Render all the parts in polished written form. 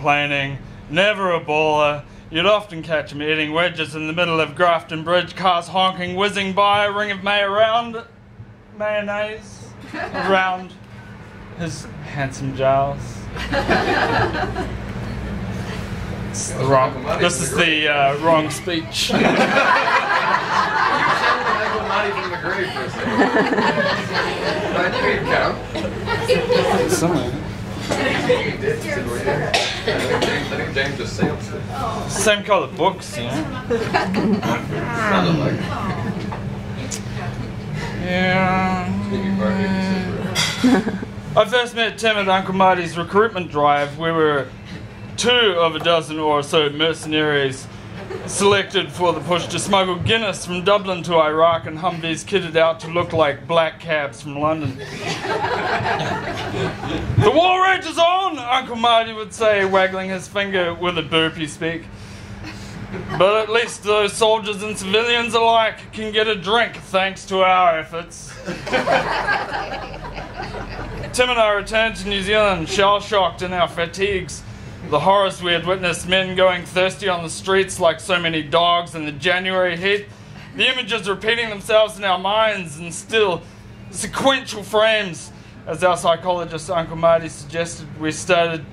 complaining, never a baller. You'd often catch him eating wedges in the middle of Grafton Bridge, cars honking, whizzing by, a ring of mayonnaise around his handsome jowls. This is the wrong speech. Marty from the grave for a second. I knew he'd come. Somewhere. I think James just sailed. Same colour books, you know. Sounded like Yeah. I first met Tim at Uncle Marty's recruitment drive. We were 2 of a dozen or so mercenaries selected for the push to smuggle Guinness from Dublin to Iraq, and Humvees kitted out to look like black cabs from London. The war rages on, Uncle Marty would say, waggling his finger with a burpy speak. But at least those soldiers and civilians alike can get a drink thanks to our efforts. Tim and I returned to New Zealand, shell-shocked in our fatigues. The horrors we had witnessed, men going thirsty on the streets like so many dogs in the January heat. The images repeating themselves in our minds in still sequential frames. As our psychologist Uncle Marty suggested, we started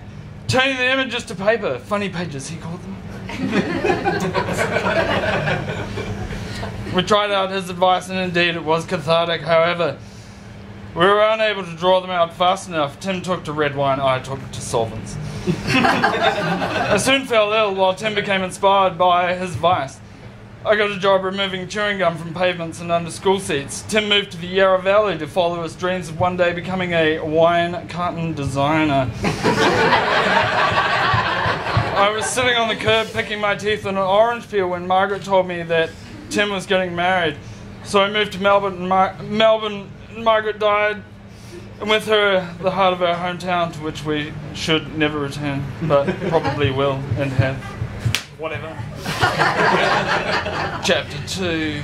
turning the images to paper. Funny pages, he called them. We tried out his advice, and indeed it was cathartic. However, we were unable to draw them out fast enough. Tim took to red wine, I took to solvents. I soon fell ill while Tim became inspired by his advice. I got a job removing chewing gum from pavements and under school seats. Tim moved to the Yarra Valley to follow his dreams of one day becoming a wine carton designer. I was sitting on the curb picking my teeth on an orange peel when Margaret told me that Tim was getting married. So I moved to Melbourne, and Margaret died, and with her the heart of our hometown, to which we should never return, but probably will and have. Whatever. Chapter 2.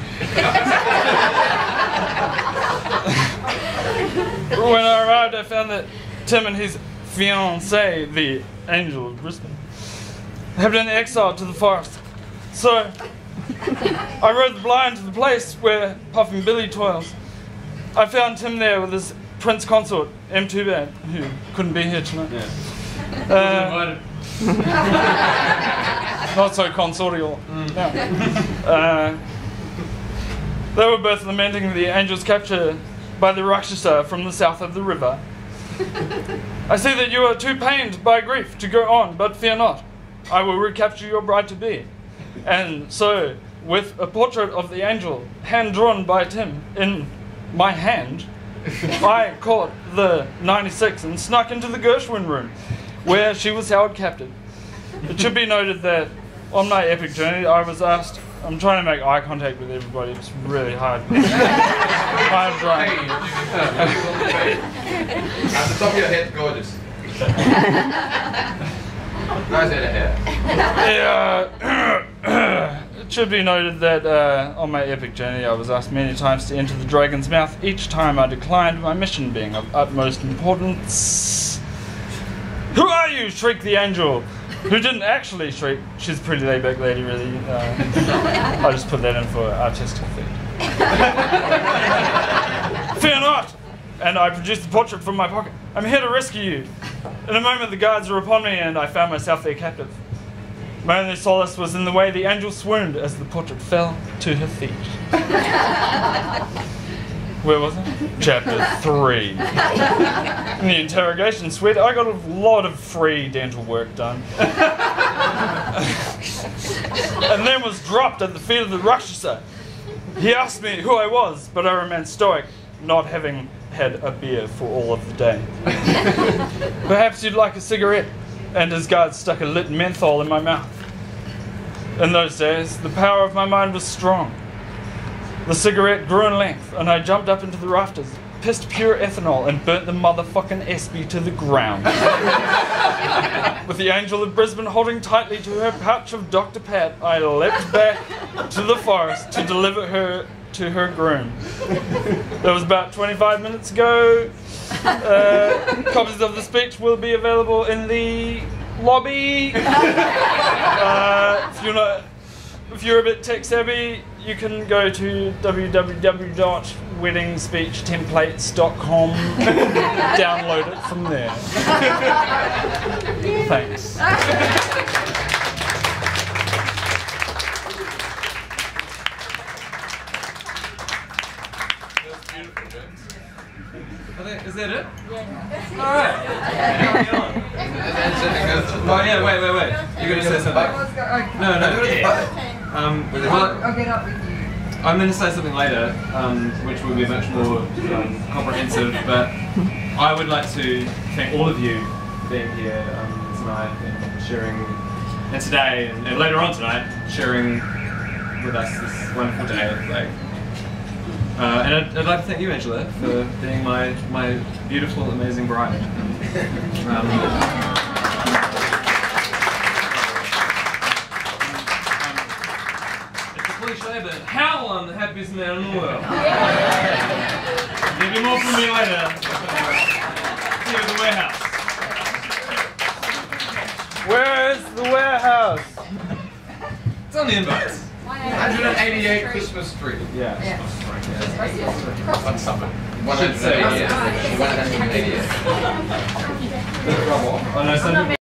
When I arrived, I found that Tim and his fiancée, the Angel of Brisbane, had been exiled to the forest. So I rode the blind to the place where Puffin Billy toils. I found Tim there with his Prince Consort, M. Tubad, who couldn't be here tonight. Yeah. Not so consortial. No. They were both lamenting the Angel's capture by the Rakshasa from the south of the river. I see that you are too pained by grief to go on, but fear not. I will recapture your bride-to-be. And so, with a portrait of the Angel, hand-drawn by Tim, in my hand, I caught the 96 and snuck into the Gershwin room, where she was held captive. It should be noted that on my epic journey, I was asked, I'm trying to make eye contact with everybody, it's really hard. I'm trying. At the top of your head, gorgeous. Nice head of hair. Yeah. It should be noted that on my epic journey, I was asked many times to enter the dragon's mouth. Each time I declined, my mission being of utmost importance. Who are you? Shrieked the Angel, who didn't actually shriek. She's a pretty laid-back lady, really. I just put that in for artistic effect. Fear not! And I produced the portrait from my pocket. I'm here to rescue you. In a moment, the guards were upon me, and I found myself their captive. My only solace was in the way the Angel swooned as the portrait fell to her feet. Where was it? Chapter 3. In the interrogation suite, I got a lot of free dental work done. And then was dropped at the feet of the Rakshasa. He asked me who I was, but I remained stoic, not having had a beer for all of the day. Perhaps you'd like a cigarette? And his guard stuck a lit menthol in my mouth. In those days, the power of my mind was strong. The cigarette grew in length, and I jumped up into the rafters, pissed pure ethanol, and burnt the motherfucking Espy to the ground. With the Angel of Brisbane holding tightly to her pouch of Dr. Pat, I leapt back to the forest to deliver her to her groom. That was about 25 minutes ago. Copies of the speech will be available in the lobby. If you're a bit tech savvy, you can go to www.weddingspeechtemplates.com. Download it from there. Thanks. That's beautiful, James. Is that it? Yeah. Alright. Oh yeah, wait. You're going to say something. No. I'll get up with you. I'm going to say something later, which will be much more comprehensive, but I would like to thank all of you for being here tonight and sharing, and today, and later on tonight, sharing with us this wonderful day. And I'd like to thank you, Angela, for being my beautiful, amazing bride. It's a cliche, but how I'm the happiest man in the world. There'll be more from me later. Here at the warehouse. Where's the warehouse? It's on the invites. 188 Christmas Street. Yeah. On something. Should say, 188. Oh no, some